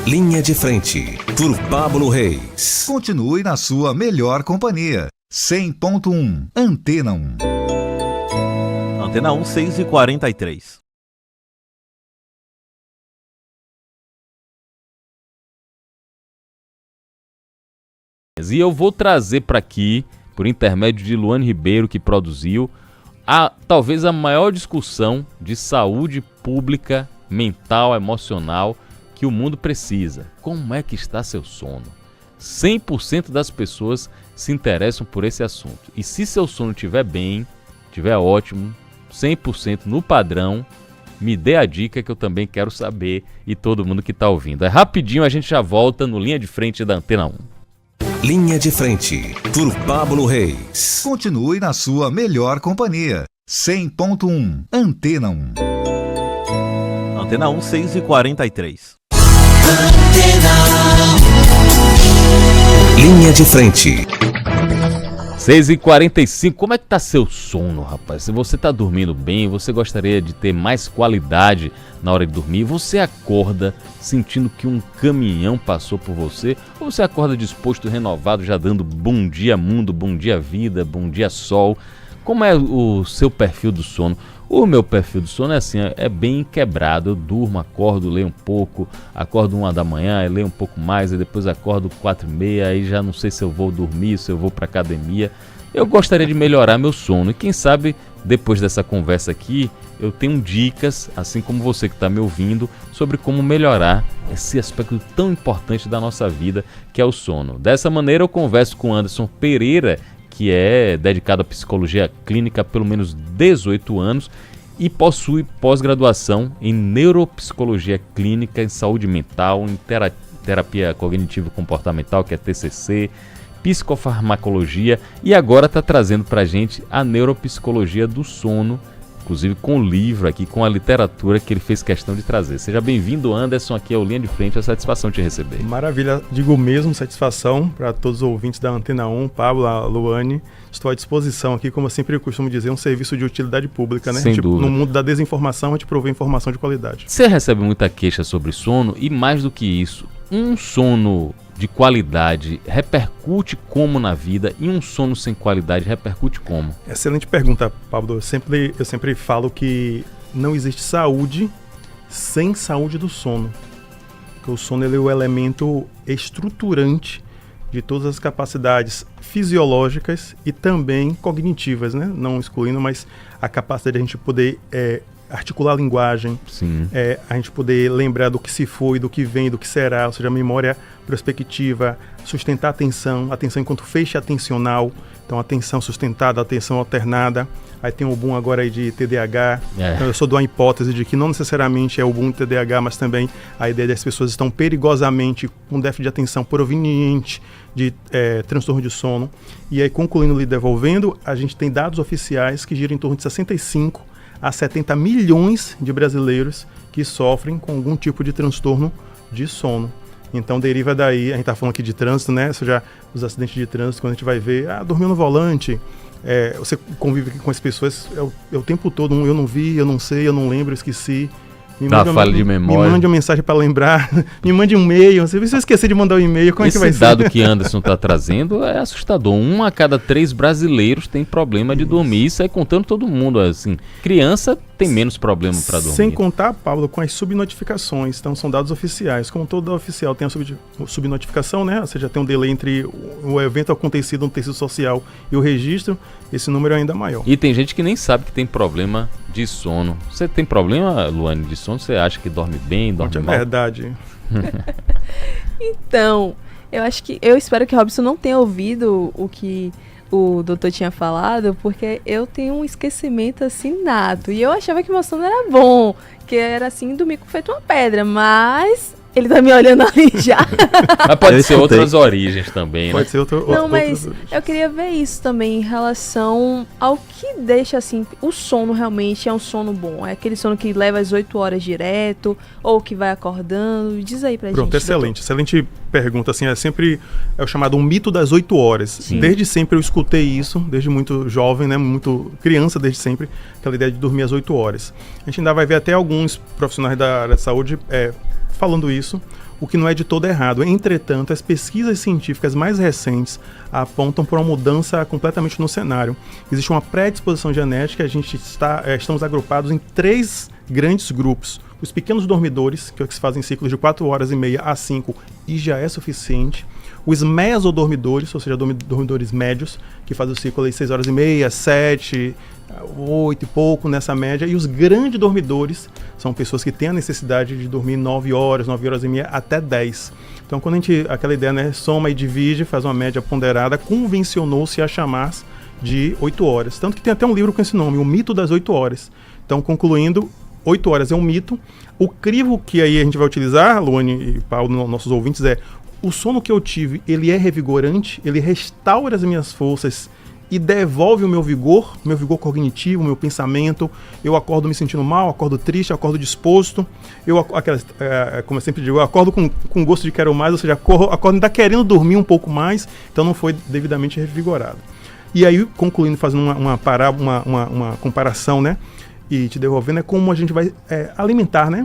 Linha de Frente, por Pablo Reis. Continue na sua melhor companhia. 100.1, Antena 1. Antena 1, 6h43. E eu vou trazer para aqui, por intermédio de Luane Ribeiro, que produziu, talvez a maior discussão de saúde pública, mental, emocional que o mundo precisa. Como é que está seu sono? 100% das pessoas se interessam por esse assunto. E se seu sono estiver bem, estiver ótimo, 100% no padrão, me dê a dica que eu também quero saber e todo mundo que está ouvindo. É rapidinho, a gente já volta no Linha de Frente da Antena 1. Linha de Frente, por Pablo Reis. Continue na sua melhor companhia. 100.1, Antena 1. Antena 1, 6h43. Linha de Frente. 6h45, como é que tá seu sono, rapaz? Se você tá dormindo bem, você gostaria de ter mais qualidade na hora de dormir, você acorda sentindo que um caminhão passou por você, ou você acorda disposto, renovado, já dando bom dia mundo, bom dia vida, bom dia sol? Como é o seu perfil do sono? O meu perfil do sono é assim, é bem quebrado. Eu durmo, acordo, leio um pouco, acordo 1h da manhã, leio um pouco mais, e depois acordo 4h30, aí já não sei se eu vou dormir, se eu vou pra academia. Eu gostaria de melhorar meu sono e quem sabe, depois dessa conversa aqui, eu tenho dicas, assim como você que está me ouvindo, sobre como melhorar esse aspecto tão importante da nossa vida, que é o sono. Dessa maneira eu converso com Anderson Pereira, que é dedicado à psicologia clínica há pelo menos 18 anos e possui pós-graduação em neuropsicologia clínica, em saúde mental, em terapia cognitivo-comportamental, que é TCC, psicofarmacologia, e agora está trazendo para a gente a neuropsicologia do sono, inclusive com o livro aqui, com a literatura que ele fez questão de trazer. Seja bem-vindo, Anderson, aqui ao Linha de Frente, é satisfação te receber. Maravilha, digo mesmo, satisfação para todos os ouvintes da Antena 1, Pablo, a Luane. Estou à disposição aqui, como eu sempre costumo dizer, um serviço de utilidade pública, né? Sem dúvida. No mundo da desinformação, a gente provê informação de qualidade. Você recebe muita queixa sobre sono e, mais do que isso, um sono de qualidade repercute como na vida e um sono sem qualidade repercute como? Excelente pergunta, Pablo. Eu sempre falo que não existe saúde sem saúde do sono. Porque o sono ele é o elemento estruturante de todas as capacidades fisiológicas e também cognitivas, né? Não excluindo, mas a capacidade de a gente poder articular a linguagem, a gente poder lembrar do que se foi, do que vem, do que será, ou seja, a memória prospectiva, sustentar a atenção enquanto feixe atencional, então atenção sustentada, atenção alternada. Aí tem o boom agora aí de TDAH. Então eu sou de uma hipótese de que não necessariamente é o boom de TDAH, mas também a ideia das pessoas estão perigosamente com déficit de atenção proveniente de transtorno de sono. E aí, concluindo lhe devolvendo, a gente tem dados oficiais que giram em torno de 65 a 70 milhões de brasileiros que sofrem com algum tipo de transtorno de sono. Então deriva daí, a gente está falando aqui de trânsito, né? Ou seja, os acidentes de trânsito, quando a gente vai ver, dormiu no volante, você convive com as pessoas, é o tempo todo, eu não vi, eu não sei, eu não lembro, eu esqueci. Dá falha de memória. Me mande uma mensagem para lembrar, me mande um e-mail. Se eu esquecer de mandar um e-mail, como é que vai ser? Esse dado que Anderson está trazendo é assustador. 1 a cada 3 brasileiros tem problema de dormir. Isso é contando todo mundo. Assim, criança tem menos problema para dormir. Sem contar, Pablo, com as subnotificações. Então, são dados oficiais. Como todo oficial tem a subnotificação, né? Ou seja, tem um delay entre o evento acontecido no tecido social e o registro. Esse número é ainda maior. E tem gente que nem sabe que tem problema de sono. Você tem problema, Luane, de sono? Você acha que dorme bem, dorme mal? É verdade. Então, eu espero que Robson não tenha ouvido o que o doutor tinha falado, porque eu tenho um esquecimento assim nato. E eu achava que meu sono era bom, que era assim, dormir feito uma pedra, mas ele tá me olhando ali já. Mas pode ser outras origens também, pode né? Ser Não, mas eu queria ver isso também em relação ao que deixa assim, o sono realmente é um sono bom. É aquele sono que leva as 8 horas direto, ou que vai acordando. Diz aí pra gente. Pronto, excelente pergunta. Assim, é o chamado um mito das 8 horas. Sim. Desde sempre eu escutei isso, desde muito jovem, né, muito criança desde sempre, aquela ideia de dormir às 8 horas. A gente ainda vai ver até alguns profissionais da área de saúde falando isso. o que não é de todo errado. Entretanto, as pesquisas científicas mais recentes apontam para uma mudança completamente no cenário. Existe uma predisposição genética, estamos agrupados em 3 grandes grupos. Os pequenos dormidores, que se fazem ciclos de 4 horas e meia a 5 e já é suficiente. Os mesodormidores, ou seja, dormidores médios, que fazem o ciclo de 6 horas e meia, 7, 8 e pouco nessa média. E os grandes dormidores são pessoas que têm a necessidade de dormir 9 horas e meia até 10. Então, quando a gente, aquela ideia, né, soma e divide, faz uma média ponderada, convencionou-se a chamar de 8 horas. Tanto que tem até um livro com esse nome, O Mito das 8 Horas. Então, concluindo, 8 horas é um mito. O crivo que aí a gente vai utilizar, Luane e Paulo, nossos ouvintes, é: o sono que eu tive, ele é revigorante, ele restaura as minhas forças e devolve o meu vigor cognitivo, meu pensamento. Eu acordo me sentindo mal, acordo triste, acordo disposto. Como eu sempre digo, eu acordo com gosto de quero mais, ou seja, acordo ainda querendo dormir um pouco mais, então não foi devidamente revigorado. E aí, concluindo, fazendo uma comparação, né? E te devolvendo, é como a gente vai alimentar, né?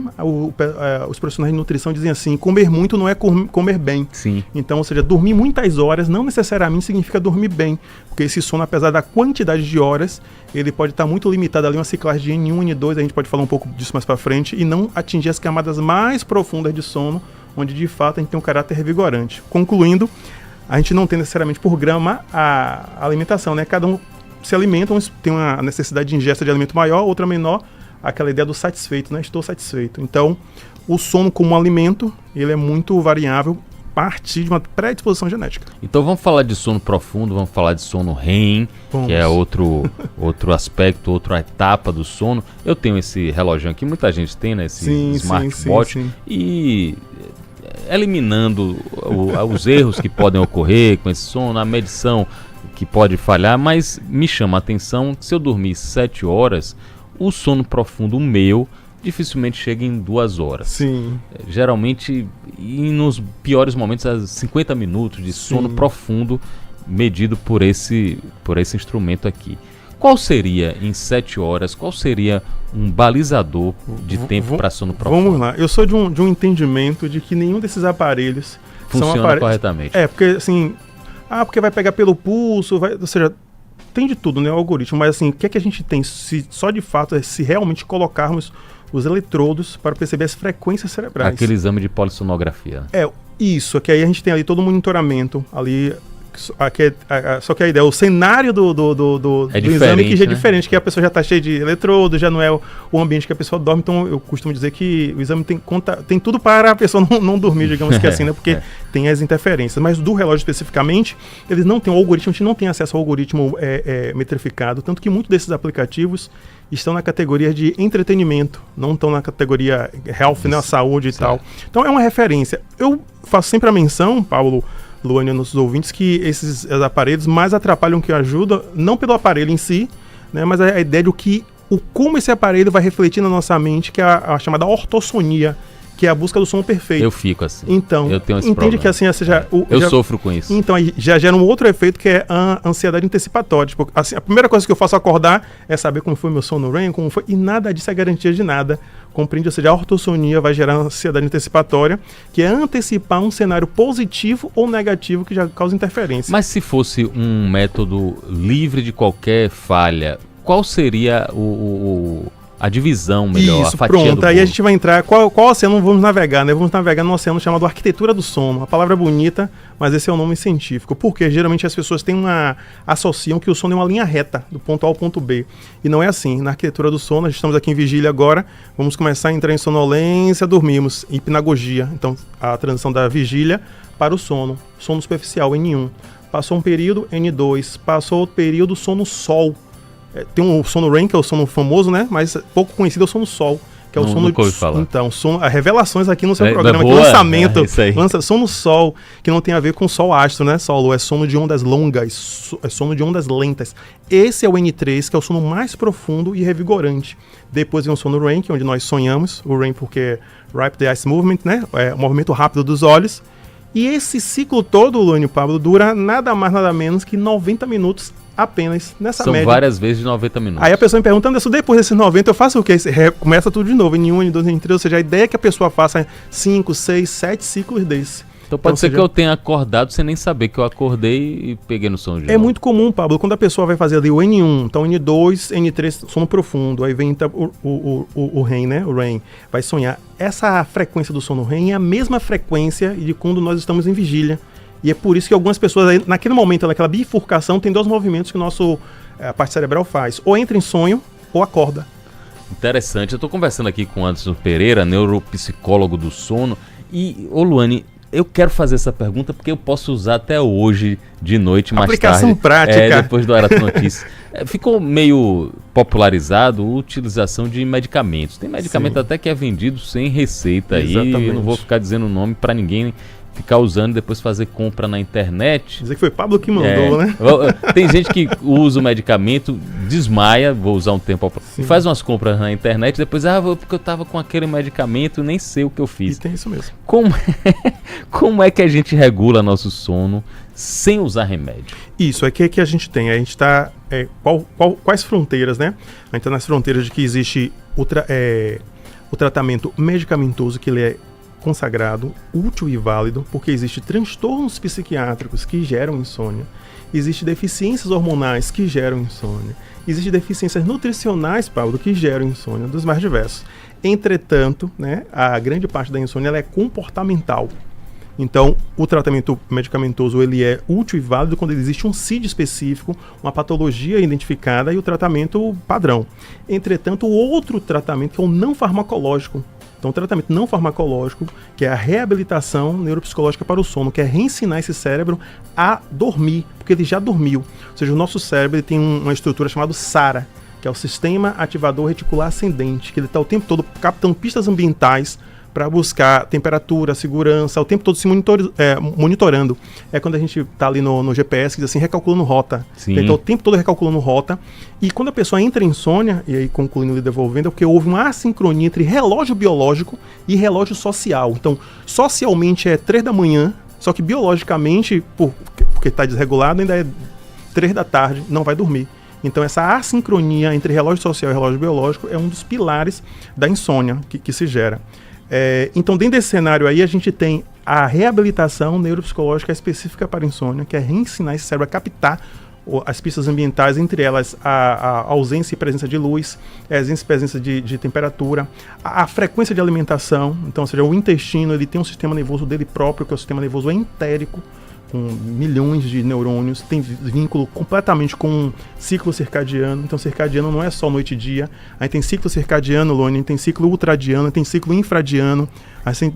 Os profissionais de nutrição dizem assim: comer muito não é comer bem. Sim. Então, ou seja, dormir muitas horas não necessariamente significa dormir bem, porque esse sono, apesar da quantidade de horas, ele pode estar muito limitado ali, uma ciclagem de N1, N2, a gente pode falar um pouco disso mais para frente, e não atingir as camadas mais profundas de sono, onde de fato a gente tem um caráter revigorante. Concluindo, a gente não tem necessariamente por grama a alimentação, né? Cada um se alimentam, tem uma necessidade de ingesta de alimento maior, outra menor, aquela ideia do satisfeito, né? Estou satisfeito. Então, o sono como alimento, ele é muito variável a partir de uma predisposição genética. Então vamos falar de sono profundo, vamos falar de sono REM, que é outro aspecto, outra etapa do sono. Eu tenho esse relógio aqui, muita gente tem, né? Esse smartwatch. Sim. E eliminando os erros que podem ocorrer com esse sono, a medição que pode falhar, mas me chama a atenção que se eu dormir 7 horas, o sono profundo meu dificilmente chega em 2 horas. Sim. Geralmente, e nos piores momentos, 50 minutos de sono profundo medido por esse instrumento aqui. Qual seria, em 7 horas, qual seria um balizador de tempo para sono profundo? Vamos lá. Eu sou de um entendimento de que nenhum desses aparelhos funciona corretamente. Porque assim... porque vai pegar pelo pulso, ou seja, tem de tudo, né, o algoritmo, mas assim, o que é que a gente tem só de fato é se realmente colocarmos os eletrodos para perceber as frequências cerebrais. Aquele exame de polissonografia. Isso, que aí a gente tem ali todo o monitoramento, ali, só que a ideia, o cenário do exame que já é diferente, que a pessoa já está cheia de eletrodos, já não é o ambiente que a pessoa dorme, então eu costumo dizer que o exame tem tudo para a pessoa não dormir, digamos que assim, né, porque tem as interferências, mas do relógio especificamente, eles não têm o algoritmo, a gente não tem acesso ao algoritmo metrificado, tanto que muitos desses aplicativos estão na categoria de entretenimento, não estão na categoria health, né, a saúde e tal. Então é uma referência. Eu faço sempre a menção, Paulo, Luane e nossos ouvintes, que esses aparelhos mais atrapalham que ajudam, não pelo aparelho em si, né, mas a ideia de como esse aparelho vai refletir na nossa mente, que é a chamada ortossonia, que é a busca do sono perfeito. Eu fico assim. Então, eu tenho esse entende problema. que assim, eu sofro com isso. Então, já gera um outro efeito que é a ansiedade antecipatória. Tipo, assim, a primeira coisa que eu faço acordar é saber como foi meu sono REM, como foi, e nada disso é garantia de nada. Compreende? Ou seja, a ortossonia vai gerar ansiedade antecipatória, que é antecipar um cenário positivo ou negativo que já causa interferência. Mas se fosse um método livre de qualquer falha, qual seria a divisão melhor, Isso, a fatia pronto, do aí bolo? a gente vai entrar, qual oceano vamos navegar, né? Vamos navegar num oceano chamado arquitetura do sono. A palavra é bonita, mas esse é o nome científico. Porque geralmente as pessoas associam que o sono é uma linha reta, do ponto A ao ponto B. E não é assim. Na arquitetura do sono, nós estamos aqui em vigília agora, vamos começar a entrar em sonolência, dormimos, hipnagogia. Então, a transição da vigília para o sono superficial, N1. Passou um período, N2. Passou outro período, sono sol. Tem um sono REM, que é o sono famoso, né? Mas pouco conhecido é o sono sol, que é o sono de... Então, revelações aqui no seu programa, aqui, lançamento, sono sol, que não tem a ver com sol astro, né, Saulo? É sono de ondas longas, é sono de ondas lentas. Esse é o N3, que é o sono mais profundo e revigorante. Depois vem o sono REM, que é onde nós sonhamos, o REM porque é Rapid Eye Movement, né? É o movimento rápido dos olhos. E esse ciclo todo, Luane e Pablo, dura nada mais, nada menos que 90 minutos apenas nessa São média. várias vezes de 90 minutos. Aí a pessoa me pergunta, Anderson, depois desses 90 eu faço o quê? Começa tudo de novo, N1, N2, N3, ou seja, a ideia é que a pessoa faça 5, 6, 7 ciclos desse. Então pode ser seja, que eu tenha acordado sem nem saber que eu acordei e peguei no sono de É novo. muito comum, Pablo, quando a pessoa vai fazer ali o N1, então N2, N3, sono profundo, aí vem então, o REM, né? O REM vai sonhar. Essa frequência do sono REM é a mesma frequência de quando nós estamos em vigília. E é por isso que algumas pessoas, naquele momento, naquela bifurcação, tem 2 movimentos que a parte cerebral faz. Ou entra em sonho, ou acorda. Interessante. Eu tô conversando aqui com o Anderson Pereira, neuropsicólogo do sono. E, ô Luane, eu quero fazer essa pergunta porque eu posso usar até hoje, de noite, mais Aplicação tarde. prática. Depois do Arato Notícias. Ficou meio popularizado a utilização de medicamentos. Tem medicamento até que é vendido sem receita aí. Exatamente. Eu não vou ficar dizendo o nome para ninguém ficar usando e depois fazer compra na internet. Dizer que foi Pablo que mandou, né? Tem gente que usa o medicamento, desmaia, vou usar um tempo, e faz umas compras na internet, depois, porque eu tava com aquele medicamento, nem sei o que eu fiz. E tem isso mesmo. Como é que a gente regula nosso sono sem usar remédio? Isso, é que a gente tem. A gente está... quais fronteiras, né? A gente está nas fronteiras de que existe o tratamento medicamentoso, que ele é consagrado, útil e válido, porque existem transtornos psiquiátricos que geram insônia, existem deficiências hormonais que geram insônia, existem deficiências nutricionais, Paulo, que geram insônia, dos mais diversos. Entretanto, né, a grande parte da insônia ela é comportamental. Então, o tratamento medicamentoso ele é útil e válido quando existe um CID específico, uma patologia identificada e o tratamento padrão. Entretanto, o outro tratamento que é o não farmacológico. Então, o tratamento não farmacológico, que é a reabilitação neuropsicológica para o sono, que é reensinar esse cérebro a dormir, porque ele já dormiu. Ou seja, o nosso cérebro ele tem uma estrutura chamada SARA, que é o Sistema Ativador Reticular Ascendente, que ele está o tempo todo captando pistas ambientais para buscar temperatura, segurança, o tempo todo se monitorando. É quando a gente está ali no GPS, que diz assim, recalculando rota. Sim. Então, o tempo todo recalculando rota. E quando a pessoa entra em insônia, e aí concluindo e devolvendo, é porque houve uma assincronia entre relógio biológico e relógio social. Então, socialmente é 3 da manhã, só que biologicamente, porque está desregulado, ainda é 3 da tarde, não vai dormir. Então, essa assincronia entre relógio social e relógio biológico é um dos pilares da insônia que se gera. Então, dentro desse cenário aí, a gente tem a reabilitação neuropsicológica específica para insônia, que é reensinar esse cérebro a captar as pistas ambientais, entre elas a ausência e presença de luz, a ausência e presença de temperatura, a frequência de alimentação. Então, ou seja, o intestino ele tem um sistema nervoso dele próprio, que é o sistema nervoso entérico, com milhões de neurônios, tem vínculo completamente com um ciclo circadiano. Então, circadiano não é só noite e dia. Aí tem ciclo circadiano, Luane, tem ciclo ultradiano, tem ciclo infradiano, assim,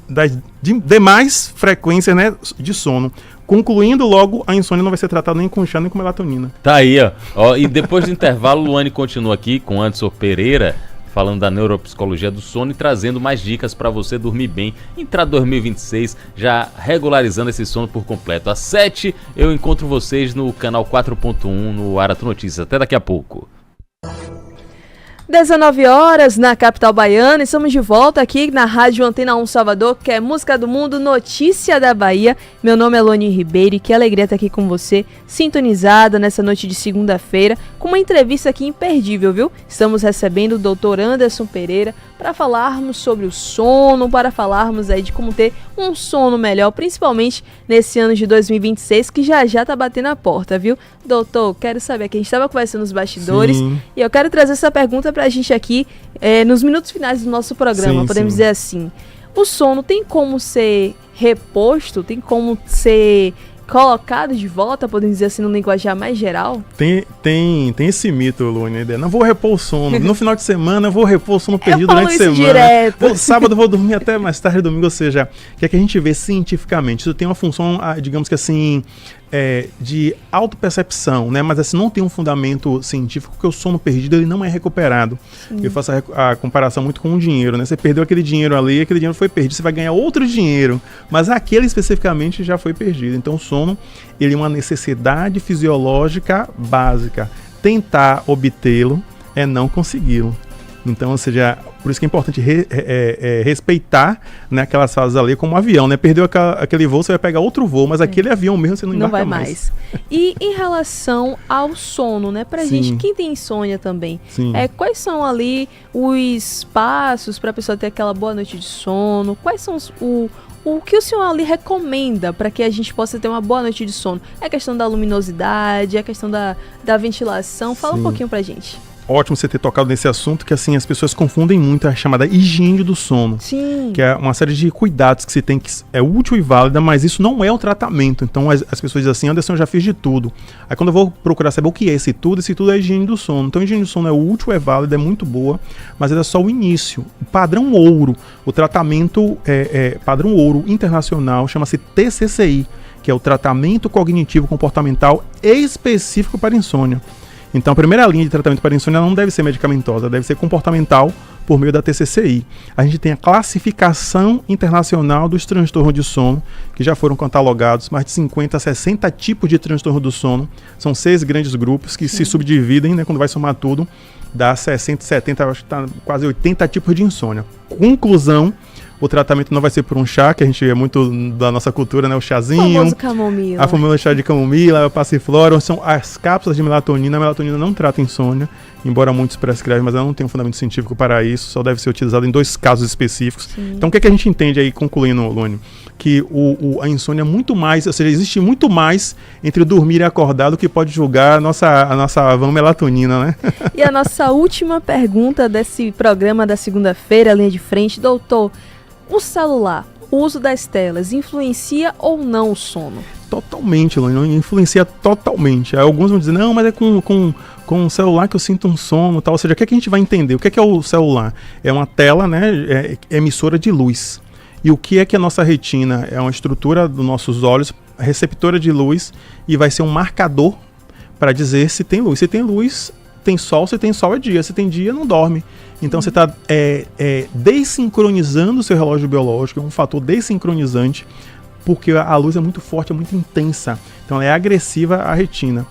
das demais frequências, né, de sono. Concluindo logo, a insônia não vai ser tratada nem com chá, nem com melatonina. Tá aí, ó. E depois do intervalo, Luane continua aqui com Anderson Pereira, falando da neuropsicologia do sono e trazendo mais dicas para você dormir bem, entrar 2026 já regularizando esse sono por completo. Às 7 eu encontro vocês no canal 4.1 no Arato Notícias. Até daqui a pouco. 19 horas na capital baiana, estamos de volta aqui na Rádio Antena 1 Salvador, que é Música do Mundo, Notícia da Bahia. Meu nome é Loni Ribeiro e que alegria estar aqui com você, sintonizada nessa noite de segunda-feira, com uma entrevista aqui imperdível, viu? Estamos recebendo o Dr. Anderson Pereira para falarmos sobre o sono, para falarmos aí de como ter um sono melhor, principalmente nesse ano de 2026, que já tá batendo a porta, viu? Doutor, quero saber, que a gente estava conversando nos bastidores, e eu quero trazer essa pergunta pra gente aqui, nos minutos finais do nosso programa, podemos dizer assim. O sono tem como ser reposto? Tem como ser colocado de volta, podemos dizer assim, no linguajar mais geral? Tem esse mito, Luane, não vou repor o sono. No final de semana eu vou repor o sono perdido durante a semana. Direto. Sábado eu vou dormir até mais tarde, domingo, ou seja, o que a gente vê cientificamente? Isso tem uma função, digamos que assim, de autopercepção, né? Mas assim, não tem um fundamento científico, porque o sono perdido ele não é recuperado. Eu faço a comparação muito com o dinheiro, né? Você perdeu aquele dinheiro ali, aquele dinheiro foi perdido, você vai ganhar outro dinheiro, mas aquele especificamente já foi perdido. Então o sono, ele é uma necessidade fisiológica básica. Tentar obtê-lo é não consegui-lo. Então, ou seja, por isso que é importante respeitar, né, aquelas fases ali como um avião, né? Perdeu aquele voo, você vai pegar outro voo, mas aquele avião mesmo você não embarca vai mais. E em relação ao sono, né? Pra gente, quem tem insônia também, quais são ali os passos para a pessoa ter aquela boa noite de sono? Quais são o que o senhor ali recomenda para que a gente possa ter uma boa noite de sono? É a questão da luminosidade, é a questão da ventilação? Fala um pouquinho pra gente. Ótimo você ter tocado nesse assunto, que assim, as pessoas confundem muito a chamada higiene do sono. Sim. Que é uma série de cuidados que se tem, que é útil e válida, mas isso não é o tratamento. Então as pessoas dizem assim, Anderson, eu já fiz de tudo. Aí quando eu vou procurar saber o que é esse tudo é a higiene do sono. Então a higiene do sono é útil, é válida, é muito boa, mas é só o início. O padrão ouro, o tratamento padrão ouro internacional, chama-se TCCI, que é o tratamento cognitivo comportamental específico para insônia. Então, a primeira linha de tratamento para insônia não deve ser medicamentosa, deve ser comportamental por meio da TCCI. A gente tem a classificação internacional dos transtornos de sono, que já foram catalogados, mais de 50 a 60 tipos de transtorno do sono. São 6 grandes grupos que se subdividem, né, quando vai somar tudo, dá 60, 70, acho que tá quase 80 tipos de insônia. Conclusão, o tratamento não vai ser por um chá, que a gente é muito da nossa cultura, né? O chazinho. O famoso camomila. A famosa chá de camomila, a passiflora, são as cápsulas de melatonina. A melatonina não trata insônia, embora muitos prescrevem, mas ela não tem um fundamento científico para isso, só deve ser utilizada em 2 casos específicos. Sim. Então o que a gente entende aí, concluindo, Luane? Que a insônia é muito mais, ou seja, existe muito mais entre dormir e acordar do que pode julgar a nossa van melatonina, né? E a nossa última pergunta desse programa da segunda-feira, linha de frente, doutor, o celular, o uso das telas, influencia ou não o sono? Totalmente, Luane, influencia totalmente. Aí alguns vão dizer, não, mas é com o celular que eu sinto um sono e tal. Ou seja, o que a gente vai entender? O que é o celular? É uma tela, né, emissora de luz. E o que é que a nossa retina? É uma estrutura dos nossos olhos, receptora de luz, e vai ser um marcador para dizer se tem luz. Se tem luz, tem sol. Se tem sol, é dia. Se tem dia, não dorme. Então você está desincronizando o seu relógio biológico, é um fator desincronizante, porque a luz é muito forte, é muito intensa. Então ela é agressiva à retina.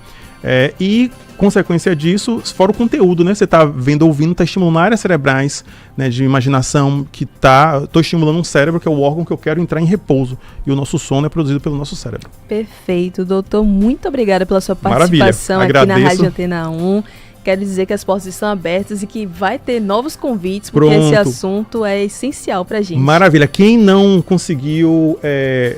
E, consequência disso, fora o conteúdo, né? Você está vendo, ouvindo, está estimulando áreas cerebrais, né, de imaginação, estou estimulando um cérebro, que é o órgão que eu quero entrar em repouso. E o nosso sono é produzido pelo nosso cérebro. Perfeito, doutor. Muito obrigada pela sua participação aqui na Rádio Antena 1. Quero dizer que as portas estão abertas e que vai ter novos convites, porque esse assunto é essencial pra gente. Maravilha. Quem não conseguiu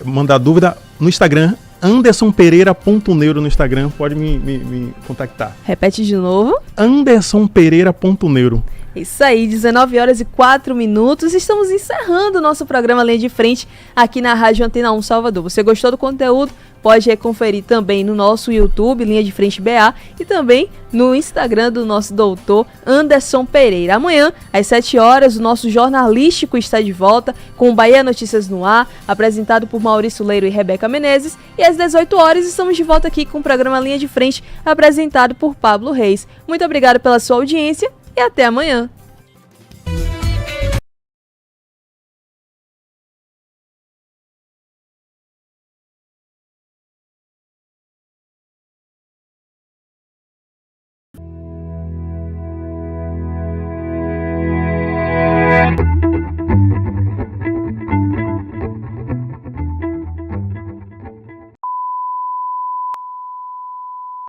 mandar dúvida, no Instagram, andersonpereira.neuro no Instagram, pode me contactar. Repete de novo. andersonpereira.neuro. Isso aí, 19h04. Estamos encerrando o nosso programa Linha de Frente aqui na Rádio Antena 1 Salvador. Você gostou do conteúdo? Pode conferir também no nosso YouTube, Linha de Frente BA, e também no Instagram do nosso doutor Anderson Pereira. Amanhã, às 7 horas, o nosso jornalístico está de volta com o Bahia Notícias no Ar, apresentado por Maurício Leiro e Rebeca Menezes. E às 18 horas, estamos de volta aqui com o programa Linha de Frente, apresentado por Pablo Reis. Muito obrigado pela sua audiência e até amanhã.